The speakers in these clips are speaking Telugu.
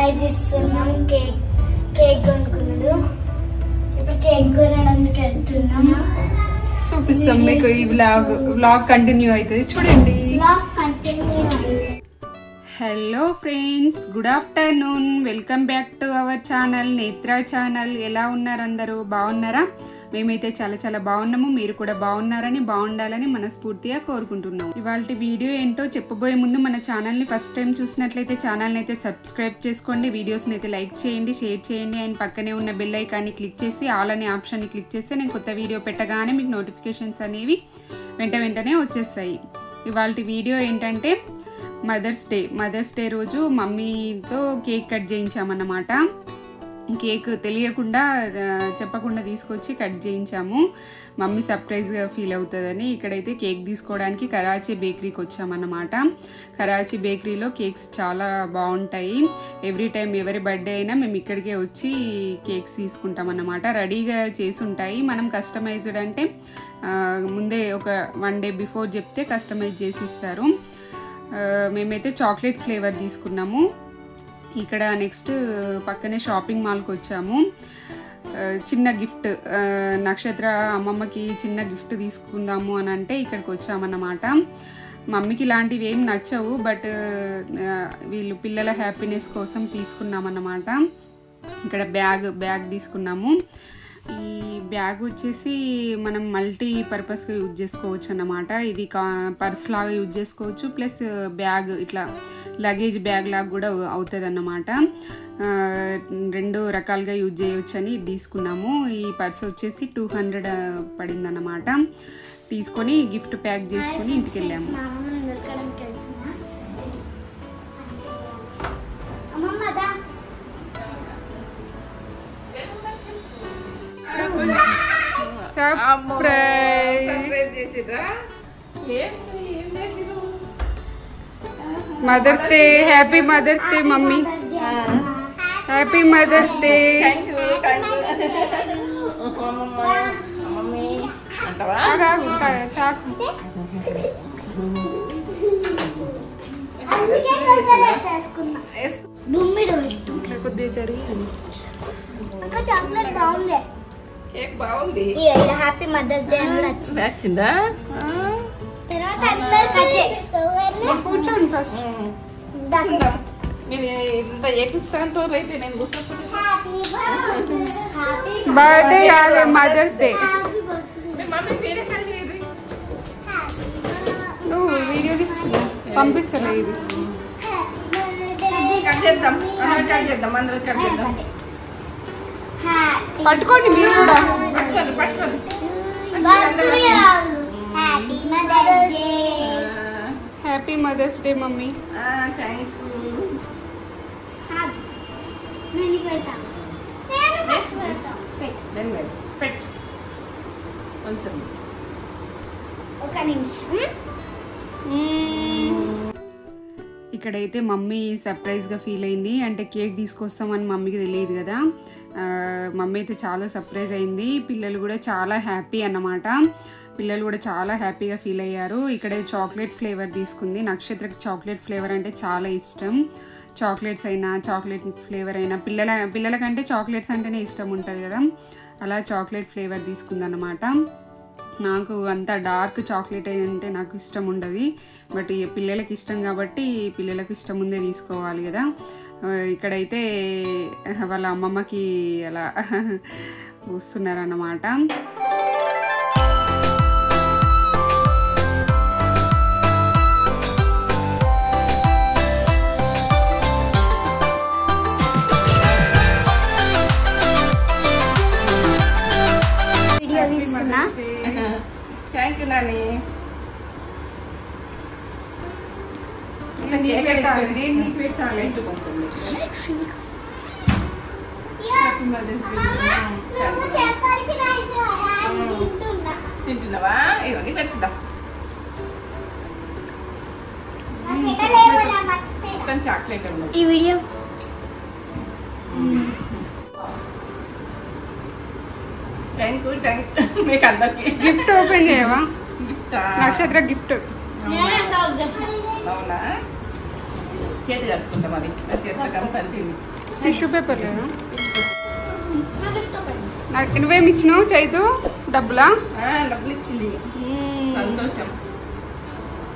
సర్ప్రైజ్ ఇస్తున్నాం. కేక్ కొనుక్కున్నాడు. ఇప్పుడు కేక్ కొనడానికి వెళ్తున్నాము. చూపిస్తాం మీకు. ఈ వ్లాగ్ కంటిన్యూ అవుతుంది చూడండి. Hello friends, good afternoon. Welcome back to our channel, నేత్ర ఛానల్. ఎలా ఉన్నారు అందరూ? బాగున్నారా? మేమైతే చాలా చాలా బాగున్నాము. మీరు కూడా బాగున్నారని, బాగుండాలని మనస్ఫూర్తిగా కోరుకుంటున్నాం. ఇవాళ వీడియో ఏంటో చెప్పబోయే ముందు మన ఛానల్ని ఫస్ట్ టైం చూసినట్లయితే ఛానల్ని అయితే సబ్స్క్రైబ్ చేసుకోండి, వీడియోస్ని అయితే లైక్ చేయండి, షేర్ చేయండి, అండ్ పక్కనే ఉన్న బెల్ ఐకాన్ని క్లిక్ చేసి ఆల్ అనే ఆప్షన్ని క్లిక్ చేస్తే నేను కొత్త వీడియో పెట్టగానే మీకు నోటిఫికేషన్స్ అనేవి వెంటనే వచ్చేస్తాయి. ఇవాళ వీడియో ఏంటంటే మదర్స్ డే రోజు మమ్మీతో కేక్ కట్ చేయించామన్నమాట. కేక్ తెలియకుండా చెప్పకుండా తీసుకొచ్చి కట్ చేయించాము. మమ్మీ సర్ప్రైజ్గా ఫీల్ అవుతుందని ఇక్కడైతే కేక్ తీసుకోవడానికి కరాచీ బేకరీకి వచ్చామన్నమాట. కరాచీ బేకరీలో కేక్స్ చాలా బాగుంటాయి. ఎవ్రీ టైం ఎవరి బర్త్డే అయినా మేము ఇక్కడికే వచ్చి కేక్స్ తీసుకుంటాం అన్నమాట. రెడీగా చేసి ఉంటాయి. మనం కస్టమైజ్డ్ అంటే ముందే ఒక 1 day బిఫోర్ చెప్తే కస్టమైజ్ చేసి ఇస్తారు. మేమైతే చాక్లెట్ ఫ్లేవర్ తీసుకున్నాము. ఇక్కడ నెక్స్ట్ పక్కనే షాపింగ్ మాల్కి వచ్చాము. చిన్న గిఫ్ట్, నక్షత్ర అమ్మమ్మకి చిన్న గిఫ్ట్ తీసుకుందాము అని అంటే ఇక్కడికి వచ్చామన్నమాట. మమ్మీకి ఇలాంటివి ఏం నచ్చవు, బట్ వీళ్ళు పిల్లల హ్యాపీనెస్ కోసం తీసుకున్నామన్నమాట. ఇక్కడ బ్యాగ్ తీసుకున్నాము. ఈ బ్యాగ్ వచ్చేసి మనం మల్టీ పర్పస్గా యూజ్ చేసుకోవచ్చు అన్నమాట. ఇది పర్స్ లాగా యూజ్ చేసుకోవచ్చు, ప్లస్ బ్యాగ్ ఇట్లా లగేజ్ బ్యాగ్ లాగా కూడా అవుతుంది అన్నమాట. 2 రకాలుగా యూజ్ చేయవచ్చు అని తీసుకున్నాము. ఈ పర్స్ వచ్చేసి 200 పడింది అన్నమాట. తీసుకొని గిఫ్ట్ ప్యాక్ చేసుకొని ఇంటికి వెళ్ళాము. Mother's day, happy mother's day mummy, happy mother's day. చాకు కొద్దిగా జరిగింది. కేక్ బాగుంది. హ్యాపీ మదర్స్ డే నచ్చిందా? కూర్చోండి ఫస్ట్. మీరు ఇంత ఏపిస్తాంతో అయితే నేను బర్త్డే కాదు, మదర్స్ డే. మమ్మీ పేరే కట్ చేయదు. నువ్వు వీడియో తీస్తున్నా, పంపిస్తలే. ఇది కట్ చేద్దాం, కట్ చేద్దాం, అందరూ కట్ చేద్దాం. పట్టుకోండి మీరు కూడా. పట్టుకోండి. Happy mother's day mummy. Thank you. పెట్టు కొంచెం. ఒక నిమిషం. ఇక్కడైతే మమ్మీ సర్ప్రైజ్గా ఫీల్ అయింది. అంటే కేక్ తీసుకొస్తామని మమ్మీకి తెలియదు కదా. మమ్మీ అయితే చాలా సర్ప్రైజ్ అయింది. పిల్లలు కూడా చాలా హ్యాపీ అన్నమాట. పిల్లలు కూడా చాలా హ్యాపీగా ఫీల్ అయ్యారు. ఇక్కడ చాక్లెట్ ఫ్లేవర్ తీసుకుంది. నక్షత్రకి చాక్లెట్ ఫ్లేవర్ అంటే చాలా ఇష్టం. చాక్లెట్స్ అయినా, చాక్లెట్ ఫ్లేవర్ అయినా, పిల్లలకంటే చాక్లెట్స్ అంటేనే ఇష్టం ఉంటుంది కదా. అలా చాక్లెట్ ఫ్లేవర్ తీసుకుంది అన్నమాట. నాకు అంత డార్క్ చాక్లెట్ అంటే నాకు ఇష్టం ఉండదు, బట్ పిల్లలకి ఇష్టం కాబట్టి పిల్లలకి ఇష్టం ముందే తీసుకోవాలి కదా. ఇక్కడైతే వాళ్ళ అమ్మమ్మకి అలా వస్తున్నారన్నమాట. Thank you Nani. తింటున్నావా? ఇవన్నీ పెట్టుదాం. చాక్లెట్ ఈ వీడియో థ్యాంక్ యూ. మీకు అందరికి గిఫ్ట్ ఓపెన్ చేయవా? నక్షత్ర గిఫ్ట్. అవునా? చేతి కట్టుకుంటాం. అది చేతికి అంత అంటుంది. టిష్యూ పేపర్ లేదా? నువ్వేమి ఇచ్చినావు చైతు? డబ్బులా? డబ్బులు ఇచ్చింది. సంతోషం.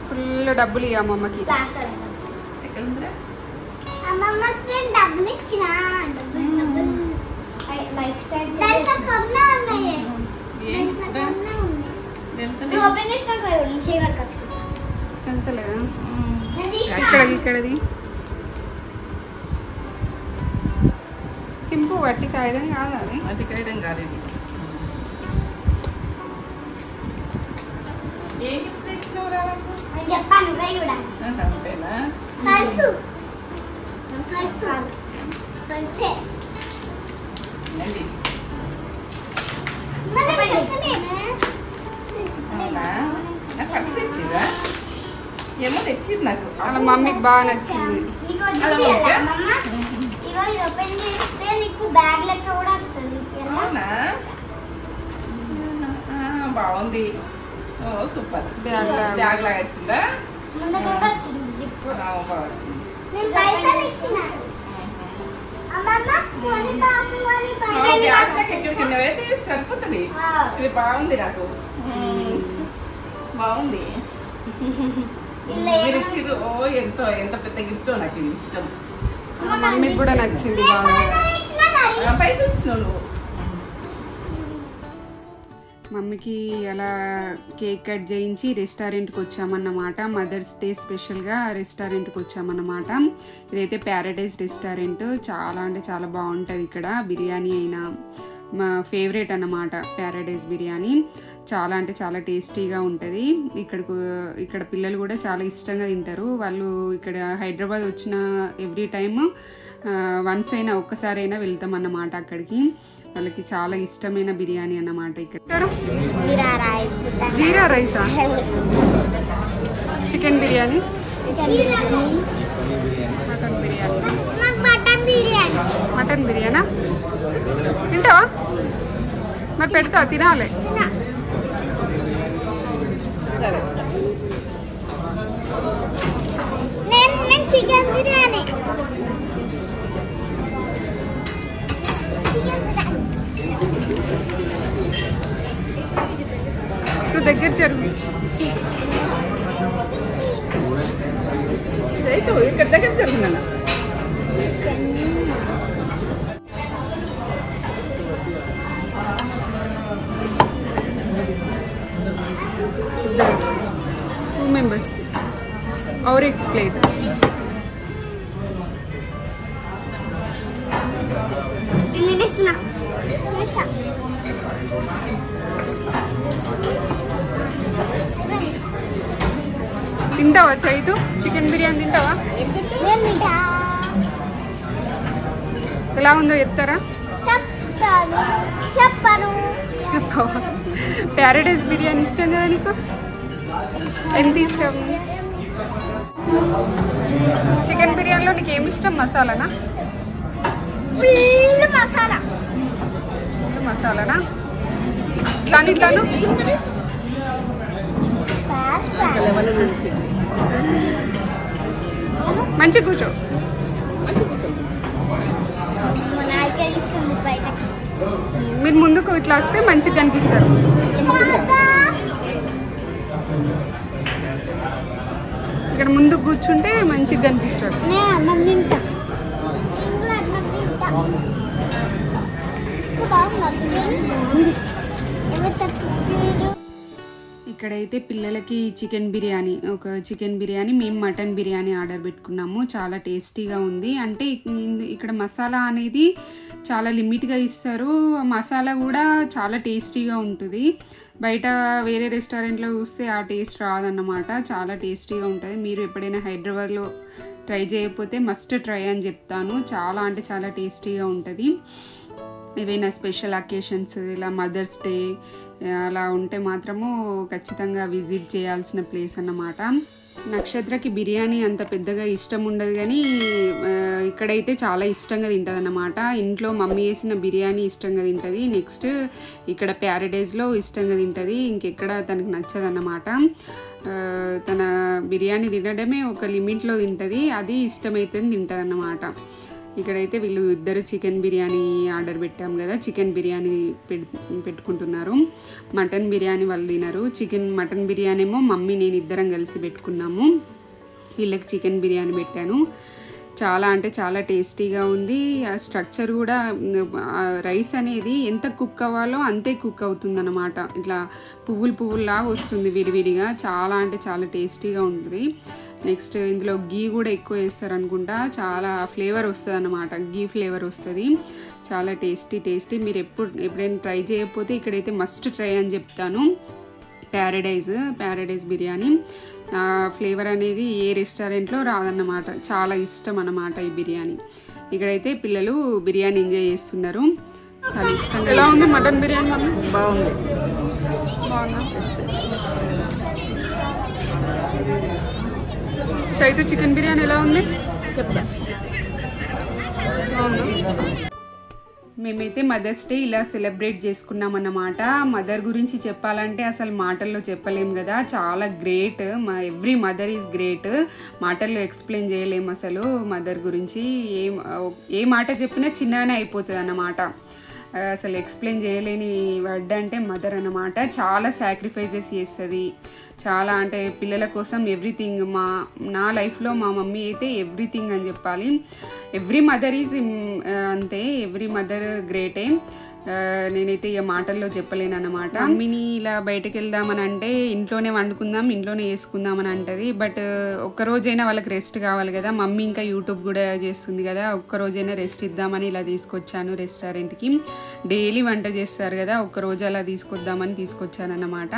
ఫుల్ డబ్బులు ఇయ్య అమ్మమ్మకి. ఎక్కడ ఉందిరా? డబ్బులు ఇచ్చిన లైఫ్ స్టైల్ ఓపెన్ చేసినాక వెళ్తలేదా? ఇక్కడది చింపు వట్టి కాగితం కాదా? అది అది కాగితం కాదు. ఇది ఏ గిఫ్ట్ తెచ్చినవురా? చెప్పాను కూడా అంతేనా? తెలుసు పట్టు తెచ్చిరా? ఏమో తెచ్చిరు నాకు. వాళ్ళ మమ్మీకి బాగా నచ్చింది. ఇగో ఇది ఓపెన్ చేస్తే నీకు బ్యాగ్ లెక్క కూడా వస్తుంది. అవునా? బాగుంది. ఓ సూపర్. బ్యాగ్ లాగా వచ్చిందా? ముందు కూడా వచ్చింది జిప్పు. బాగా వచ్చింది. నేను పైసలు ఇచ్చిన ఎక్కడికి అయితే సరిపోతుంది. ఇది బాగుంది నాకు. బాగుంది. మీరు ఇచ్చిరు. ఓ ఎంతో ఎంత పెద్ద గిఫ్ట్. నాకు ఇది ఇష్టం. మమ్మీకి కూడా నచ్చింది బాగా. పైసలు ఇచ్చినావు నువ్వు. మమ్మీకి అలా కేక్ కట్ చేయించి రెస్టారెంట్కి వచ్చామన్నమాట. మదర్స్ డే స్పెషల్గా రెస్టారెంట్కి వచ్చామన్నమాట. ఇదైతే ప్యారడైజ్ రెస్టారెంట్. చాలా అంటే చాలా బాగుంటుంది. ఇక్కడ బిర్యానీ అయినా మా ఫేవరెట్ అన్నమాట ప్యారడైజ్ బిర్యానీ. చాలా అంటే చాలా టేస్టీగా ఉంటుంది. ఇక్కడ పిల్లలు కూడా చాలా ఇష్టంగా తింటారు. వాళ్ళు ఇక్కడ హైదరాబాద్ వచ్చిన ఎవ్రీ టైమ్ వన్స్ అయినా ఒక్కసారైనా వెళ్తాం అన్నమాట అక్కడికి. వాళ్ళకి చాలా ఇష్టమైన బిర్యానీ అన్నమాట. ఇక్కడ జీరా రైసా? చికెన్ బిర్యానీ, మటన్ బిర్యానా? తింటావా? మరి పెడతావా? తినాలి. సరే చికెన్ బిర్యానీ నువ్వు దగ్గర జరుగు. చైతు ఇక్కడ దగ్గర జరుగుతున్నా. టూ మెంబర్స్కి और एक प्लेट. తింటావా చైతు? చికెన్ బిర్యానీ తింటావా? ఎలా ఉందో చెప్తారా? చెప్పవా? ప్యారడైజ్ బిర్యానీ ఇష్టం కదా నీకు? ఎంత ఇష్టం? చికెన్ బిర్యానీలో నీకు ఏమి ఇష్టం? మసాలానా? మసాలానా? ఇట్లాను మంచి కూర్చో. మీరు ముందుకు ఇట్లా వస్తే మంచిగా కనిపిస్తారు. ఇక్కడ ముందుకు కూర్చుంటే మంచిగా కనిపిస్తారు. ఇక్కడైతే పిల్లలకి చికెన్ బిర్యానీ మేము మటన్ బిర్యానీ ఆర్డర్ పెట్టుకున్నాము. చాలా టేస్టీగా ఉంది. అంటే ఇక్కడ మసాలా అనేది చాలా లిమిట్గా ఇస్తారు. మసాలా కూడా చాలా టేస్టీగా ఉంటుంది. బయట వేరే రెస్టారెంట్లో చూస్తే ఆ టేస్ట్ రాదన్నమాట. చాలా టేస్టీగా ఉంటుంది. మీరు ఎప్పుడైనా హైదరాబాద్లో ట్రై చేయకపోతే మస్ట్ ట్రై అని చెప్తాను. చాలా అంటే చాలా టేస్టీగా ఉంటుంది. ఏవైనా స్పెషల్ అకేషన్స్ ఇలా మదర్స్ డే అలా ఉంటే మాత్రము ఖచ్చితంగా విజిట్ చేయాల్సిన ప్లేస్ అన్నమాట. నక్షత్రకి బిర్యానీ అంత పెద్దగా ఇష్టం ఉండదు, కానీ ఇక్కడైతే చాలా ఇష్టంగా తింటుంది అన్నమాట. ఇంట్లో మమ్మీ చేసిన బిర్యానీ ఇష్టంగా తింటుంది. నెక్స్ట్ ఇక్కడ ప్యారడైజ్లో ఇష్టంగా తింటుంది. ఇంకెక్కడ తనకు నచ్చదన్నమాట. తన బిర్యానీ తినడమే ఒక లిమిట్లో తింటుంది. అది ఇష్టమైతే తింటుంది అన్నమాట. ఇక్కడైతే వీళ్ళు ఇద్దరు చికెన్ బిర్యానీ ఆర్డర్ పెట్టాం కదా, చికెన్ బిర్యానీ పెట్టుకుంటున్నారు. మటన్ బిర్యానీ వాళ్ళు తినరు. మటన్ బిర్యానీ ఏమో మమ్మీ నేను ఇద్దరం కలిసి పెట్టుకున్నాము. వీళ్ళకి చికెన్ బిర్యానీ పెట్టాను. చాలా అంటే చాలా టేస్టీగా ఉంది. ఆ స్ట్రక్చర్ కూడా రైస్ అనేది ఎంత కుక్ అవ్వాలో అంతే కుక్ అవుతుంది అన్నమాట. ఇట్లా పువ్వుల్లా వస్తుంది విడివిడిగా. చాలా అంటే చాలా టేస్టీగా ఉంటుంది. నెక్స్ట్ ఇందులో గీ కూడా ఎక్కువ వేస్తారు అనుకుంటా. చాలా ఫ్లేవర్ వస్తుంది అన్నమాట, గీ ఫ్లేవర్ వస్తుంది. చాలా టేస్టీ. మీరు ఎప్పుడైనా ట్రై చేయకపోతే ఇక్కడైతే మస్ట్ ట్రై అని చెప్తాను. ప్యారడైజ్ బిర్యానీ ఫ్లేవర్ అనేది ఏ రెస్టారెంట్లో రాదన్నమాట. చాలా ఇష్టం అన్నమాట ఈ బిర్యానీ. ఇక్కడైతే పిల్లలు బిర్యానీ ఎంజాయ్ చేస్తున్నారు. చాలా ఇష్టంగా. ఎలా ఉంది మటన్ బిర్యానీ? బాగుందా? చైతు చికెన్ బిర్యానీ ఎలా ఉంది చెప్తా. మేమైతే మదర్స్ డే ఇలా సెలబ్రేట్ చేసుకున్నాం అన్నమాట. మదర్ గురించి చెప్పాలంటే అసలు మాటల్లో చెప్పలేం కదా. చాలా great. Every mother is great. మాటల్లో ఎక్స్ప్లెయిన్ చేయలేము అసలు మదర్ గురించి. ఏ మాట చెప్పినా చిన్నగానే అయిపోతుంది అన్నమాట. అసలు ఎక్స్ప్లెయిన్ చేయలేని వర్డ్ అంటే మదర్ అన్నమాట. చాలా సాక్రిఫైజెస్ చేస్తుంది. చాలా అంటే పిల్లల కోసం ఎవ్రీథింగ్. నా లైఫ్లో మా మమ్మీ అయితే ఎవ్రీథింగ్ అని చెప్పాలి. ఎవ్రీ మదర్ ఈజ్ అంతే. ఎవ్రీ మదర్ గ్రేటే. నేనైతే ఇక మాటల్లో చెప్పలేను అన్నమాట. మమ్మీని ఇలా బయటకు వెళ్దామని అంటే ఇంట్లోనే వండుకుందాం, ఇంట్లోనే వేసుకుందామని అంటది. బట్ ఒక్కరోజైనా వాళ్ళకి రెస్ట్ కావాలి కదా. మమ్మీ ఇంకా యూట్యూబ్ కూడా చేస్తుంది కదా, ఒక్కరోజైనా రెస్ట్ ఇద్దామని ఇలా తీసుకొచ్చాను రెస్టారెంట్కి. డైలీ వంట చేస్తారు కదా, ఒక్కరోజు అలా తీసుకొచ్చాను అన్నమాట.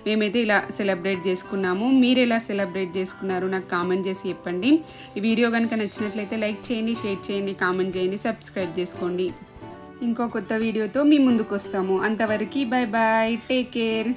మేమైతే ఇలా సెలబ్రేట్ చేసుకున్నాము. మీరు ఎలా సెలబ్రేట్ చేసుకున్నారు నాకు కామెంట్ చేసి చెప్పండి. ఈ వీడియో కనుక నచ్చినట్లయితే లైక్ చేయండి, షేర్ చేయండి, కామెంట్ చేయండి, సబ్స్క్రైబ్ చేసుకోండి. ఇంకో కొత్త వీడియోతో మీ ముందుకు వస్తాము. అంతవరకు బాయ్ బాయ్, టేక్ కేర్.